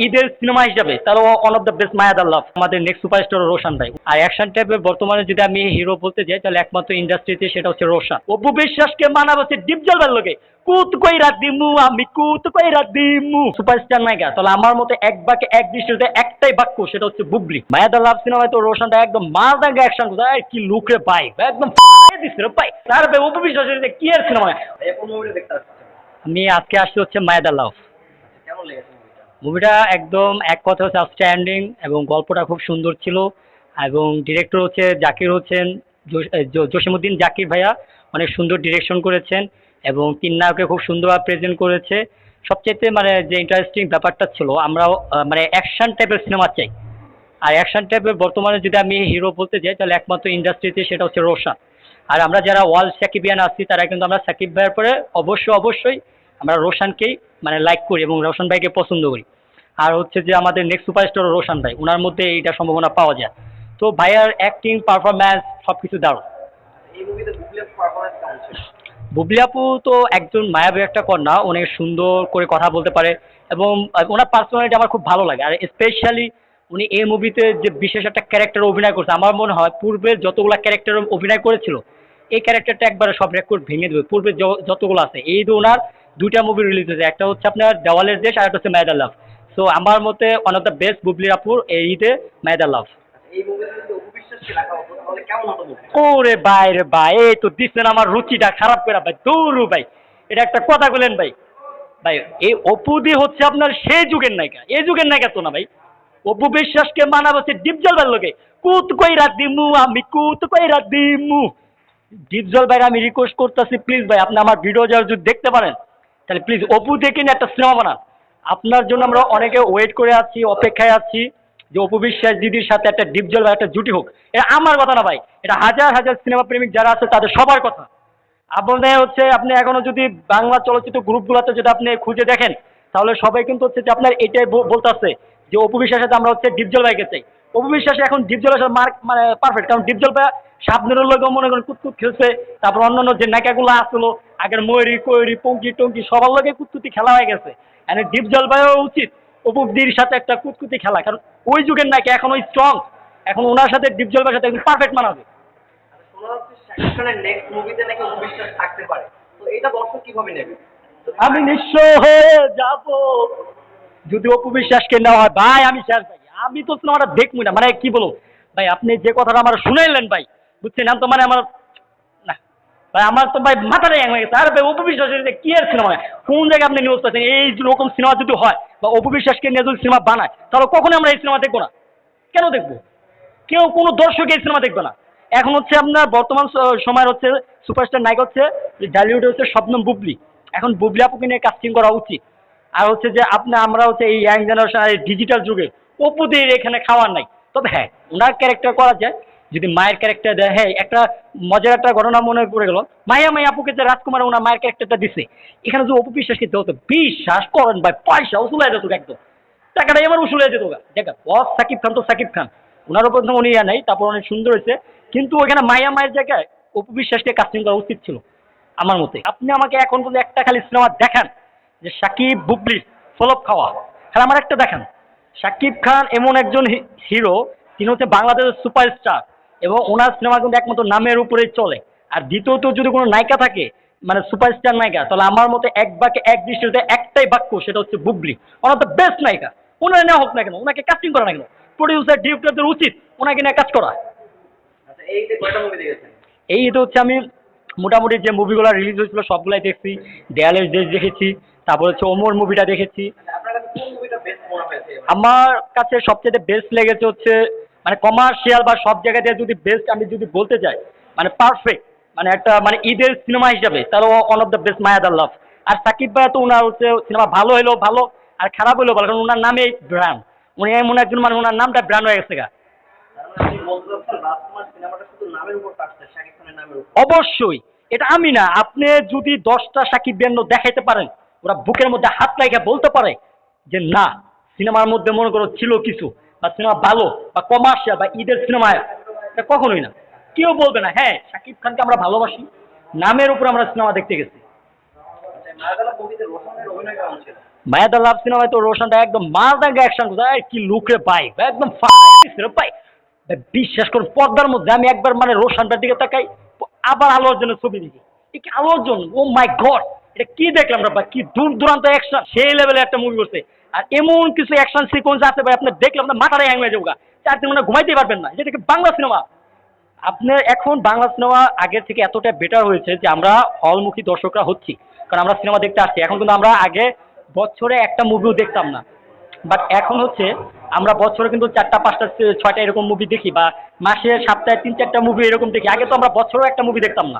ঈদের সিনেমা হিসাবে তাহলে ওয়ান অফ দ্য বেস্ট মায়াদা লাভ আমাদের নেক্সট সুপারস্টার রোশন ভাই। আর অ্যাকশন টাইপের বর্তমানে যদি আমি হিরো বলতে যাই তাহলে একমাত্র ইন্ডাস্ট্রিতে সেটা হচ্ছে রোশন। অপু বিশ্বাসকে মানাবো হচ্ছে ডিপ জলবার লোকে কুত কইরা দিমু আমি কুত কইরা দিমু সুপারস্টার নায়িকা তাহলে আমার মতে এক বাক্যে এক দৃষ্টিতে একটাই বাক্য সেটা হচ্ছে বুবলি। মায়াদা লাভ সিনেমায় তো রোশনটা একদম মারদাঙ্গা অ্যাকশন করছে কি লুক রে ভাই একদম দিচ্ছে রে ভাই তার অপু বিশ্বাসের কি আর সিনেমা। আমি আজকে আসছি হচ্ছে মায়াদা লাভ। কেমন লেগেছে? মুভিটা একদম এক কথা হচ্ছে আউটস্ট্যান্ডিং এবং গল্পটা খুব সুন্দর ছিল এবং ডিরেক্টর হচ্ছে জাকির হোসেন জসিমউদ্দিন জাকির ভাইয়া অনেক সুন্দর ডিরেকশন করেছেন এবং তিন নায়ককে খুব সুন্দরভাবে প্রেজেন্ট করেছে। সবচেয়ে মানে যে ইন্টারেস্টিং ব্যাপারটা ছিল আমরাও মানে অ্যাকশন টাইপের সিনেমা চাই। আর অ্যাকশন টাইপের বর্তমানে যদি আমি হিরো বলতে যাই তাহলে একমাত্র ইন্ডাস্ট্রিতে সেটা হচ্ছে রোশন। আর আমরা যারা ওয়ার্ল্ড সাকিবিয়ান আছি তারা কিন্তু আমরা সাকিব ভাইয়ের পরে অবশ্যই আমরা রোশনকেই মানে লাইক করি এবং রোশন ভাইকে পছন্দ করি। আর হচ্ছে যে আমাদের নেক্সট সুপারস্টার রোশন ভাই ওনার মধ্যে এইটা সম্ভাবনা পাওয়া যায়। তো ভাইয়ার অ্যাক্টিং পারফরম্যান্স সব কিছু দারুণ। এই মুভিতে বুবলি আপ্পুর পারফরম্যান্স কেমন ছিল? বুবলি আপু তো একজন মায়াবী একটা কন্যা, অনেক সুন্দর করে কথা বলতে পারে এবং ওনার পার্সোনালিটি আমার খুব ভালো লাগে। আর স্পেশালি উনি এই মুভিতে যে বিশেষ একটা ক্যারেক্টার অভিনয় করছে আমার মনে হয় পূর্বে যতগুলো ক্যারেক্টার অভিনয় করেছিল এই ক্যারেক্টারটা একবারে সব রেকর্ড ভেঙে দেবে। পূর্বে যতগুলো আছে এই যে ওনার দুইটা মুভি রিলিজ হয়েছে, একটা হচ্ছে আপনার দেওয়ালের দেশ আর একটা হচ্ছে মায়াদা লাভ। সো আমার মতে one of the best Bubly আপুর এই ঈদে মায়াদা লাভ। এই মুভিতে যদি অপু বিশ্বাসকে রাখা হতো তাহলে কেমন হতো মুভি? ওরে ভাই রে ভাই এই তো দিচ্ছেন আমার রুচিটা খারাপ করে ভাই দৌড়ু ভাই। এটা একটা কথা বলেন ভাই। ভাই এই অপু দি হচ্ছে আপনার সেই যুগের নায়িকা, এই যুগের নায়িকা তো না ভাই। অপু বিশ্বাসকে মানাবো হচ্ছে ডিপ জলবার লোকে কুত কইরা দিমু আমি কুত কইরা দিমু। ডিপ জল ভাই আমি রিকোয়েস্ট করতেছি প্লিজ ভাই আপনি আমার ভিডিও যারা যদি দেখতে পারেন তাহলে প্লিজ অপু দেখে নিয়ে একটা সিনেমা বানান। আপনার জন্য আমরা অনেকে ওয়েট করে আছি, অপেক্ষায় আছি যে অপু বিশ্বাস দিদির সাথে একটা ডিপ জল ভাই একটা জুটি হোক। এটা আমার কথা না ভাই, এটা হাজার হাজার সিনেমা প্রেমিক যারা আছে তাদের সবার কথা। আপনাদের হচ্ছে আপনি এখনো যদি বাংলা চলচ্চিত্র গ্রুপগুলোতে যদি আপনি খুঁজে দেখেন তাহলে সবাই কিন্তু হচ্ছে যে আপনার এটাই বলতেছে যে অপু বিশ্বাসের সাথে আমরা হচ্ছে ডিপজল ভাইকে চাই। অপু বিশ্বাস এখন ডিপজলের সাথে মার্ক মানে পারফেক্ট, কারণ ডিপজল ভাই সাবনুরের লোক মনে করেন কুতকুত খেলছে, তারপর অন্যান্য যে নায়িকাগুলো আসলো আগের ময়ূরী কৈরি পঙ্কি টঙ্কি সবার লোকে কুতকুতি খেলা হয়ে গেছে। এনে ডিপজল ভাইও উচিত অপুদির সাথে একটা কুতকুতি খেলা, কারণ ওই যুগের নায়িকা এখনো স্ট্রং, এখন ওনার সাথে ডিপজল ভাইয়ের সাথে একদম পারফেক্ট মানাবে। শোনা যাচ্ছে শাকিব খানের নেক্সট মুভিতে নাকি অপু বিশ্বাস থাকতে পারে, তো এটা দর্শক কিভাবে নেবে? আমি নিঃস্ব হয়ে যাব যদি অপু বিশ্বাসকে নেওয়া হয় ভাই। আমি শেষ ভাই, আমি তো সিনেমাটা দেখবই না। মানে কি বলবো ভাই, আপনি যে কথাটা আমার শুনাইলেন ভাই বুঝছেন তো মানে আমার না ভাই, আমার তো ভাই মাথাটা হ্যাং হয়ে গেছে। আর ভাই অপু বিশ্বাসের যে কি আর সিনেমা, কোন জায়গায় আপনি নিউজ পাচ্ছেন এই রকম সিনেমা যদি হয় বা অপু বিশ্বাসকে নিয়ে যদি সিনেমা বানায় তাহলে কখনোই আমরা এই সিনেমা দেখবো না। কেন দেখবো? কেউ কোনো দর্শক এই সিনেমা দেখবে না। এখন হচ্ছে আপনার বর্তমান সময়ের হচ্ছে সুপারস্টার নায়ক হচ্ছে ঢালিউডে হচ্ছে শবনম বুবলি। এখন বুবলি আপুকে নিয়ে কাস্টিং করা উচিত। আর হচ্ছে যে আমরা হচ্ছে এই ইয়াং জেনারেশন এই ডিজিটাল যুগে অপুদের এখানে খাওয়ার নাই। তবে হ্যাঁ ওনার ক্যারেক্টার করা যায় যদি মায়ের ক্যারেক্টার দেয়। হ্যাঁ একটা মজার একটা ঘটনা মনে পড়ে গেল, মাইয়া আপুকে যে রাজকুমার ওনার মায়ের ক্যারেক্টারটা দিছে এখানে যদি অপু বিশ্বাসকে দেওয়া হতো বিশ্বাস করেন ভাই পয়সা উসুল হয়ে যেত একদম, টাকাটা এবার উসুল হয়ে যেত। দেখা বস সাকিব খান তো সাকিব খান ওনারও প্রথম উনি নেই, তারপর অনেক সুন্দর হয়েছে, কিন্তু ওইখানে মায়ের জায়গায় অপু বিশ্বাসকে কাস্টিং করা উচিত ছিল আমার মতে। আপনি আমাকে এখন বলে একটা খালি সিনেমা দেখান যে সাকিব বুবলির ফলপ খাওয়া, খালি আমার একটা দেখান। সাকিব খান এমন একজন হিরো তিনি হচ্ছে বাংলাদেশের সুপারস্টার এবং ওনার সিনেমা কিন্তু একমাত্র নামের উপরেই চলে। আর দ্বিতীয়ত যদি কোনো নায়িকা থাকে মানে সুপারস্টার নায়িকা তাহলে আমার মতে এক বাক্যে এক দৃষ্টিতে একটাই বাক্য সেটা হচ্ছে বুবলি, ওনার দ্য বেস্ট নায়িকা। ওনার নেওয়া হোক না কেন, ওনাকে কাস্টিং করা না কেন, প্রডিউসার ডিরেক্টরদের উচিত ওনাকে নিয়ে কাজ করা। আচ্ছা, এই যে কয়টা মুভি দেখেছেন? এই তো হচ্ছে আমি মোটামুটি যে মুভিগুলো রিলিজ হয়েছিল সবগুলাই দেখছি। দেয়ালের দেশ দেখেছি, তারপর হচ্ছে ওমর মুভিটা দেখেছি। আচ্ছা, আপনার কাছে কোন মুভিটা বেস্ট মনে হয়েছে এবার? আমার কাছে সবচেয়ে বেস্ট লেগেছে হচ্ছে মানে কমার্শিয়াল বা সব জায়গাতে যদি বেস্ট আমি যদি বলতে চাই মানে পারফেক্ট মানে একটা মানে ঈদের সিনেমা হিসাবে তাহলে ওয়ান অফ দ্য বেস্ট মায়াদা লাভ। আর সাকিব ভাই তো ওনার হচ্ছে সিনেমা ভালো হলেও ভালো আর খারাপ হলেও ভালো, কারণ ওনার নামে ব্র্যান্ড, উনি এমন একজন মানে ওনার নামটা ব্র্যান্ড হয়ে গেছে গা। তার মানে আপনি বলতে চাচ্ছেন রাজকুমার সিনেমাটা শুধু নামের উপর কাটছে, শাকিব খানের নামের উপর? অবশ্যই এটা আমি না, আপনি যদি 10টা সাকিব ব্যান্ড দেখাইতে পারেন ওরা বুকের মধ্যে হাত লাগিয়ে বলতে পারে যে না সিনেমার মধ্যে মনে করো ছিল কিছু বা সিনেমা ভালো বা কমার্শিয়াল বা ঈদের সিনেমায়, এটা কখনোই না, কেউ বলবে না হ্যাঁ সাকিব খানকে আমরা ভালোবাসি নামের উপর আমরা সিনেমা দেখতে গেছি। আচ্ছা, মায়াদালা মুভিতে রোশনের অভিনয় কেমন ছিল? মায়াদা লাভ সিনেমায় তো রোশনটা একদম মারদাঙ্গা অ্যাকশন করছে, কি লুক রে ভাই, একদম ফাইস রে ভাই। ভাই, বিশ্বাস করুন পর্দার মধ্যে আমি একবার মানে রোশনটার দিকে তাকাই, আবার আলো অর্জুনের ছবি দেখি, এ কি আলো অর্জুন, ও মাই গড, এটা কি দেখলাম রে ভাই, কি দূর দূরান্ত অ্যাকশন, সেই লেভেলের একটা মুভি করছে। আর এমন কিছু অ্যাকশন সিকোয়েন্স আছে ভাই, আপনি দেখলে আপনার মাথাটাই হ্যাং হয়ে যাবে, 4 দিন মানে ঘুমাইতেই পারবেন না, যেটা কি বাংলা সিনেমা। আপনার এখন বাংলা সিনেমা আগের থেকে এতটা বেটার হয়েছে যে আমরা হলমুখী দর্শকরা হচ্ছি, কারণ আমরা সিনেমা দেখতে আসছি। এখন কিন্তু আমরা আগে বছরে একটা মুভিও দেখতাম না, বাট এখন হচ্ছে আমরা বছরে কিন্তু 4টা 5টা 6টা এরকম মুভি দেখি, বা মাসে সপ্তাহে 3-4টা মুভি এরকম দেখি। আগে তো আমরা বছরেও একটা মুভি দেখতাম না।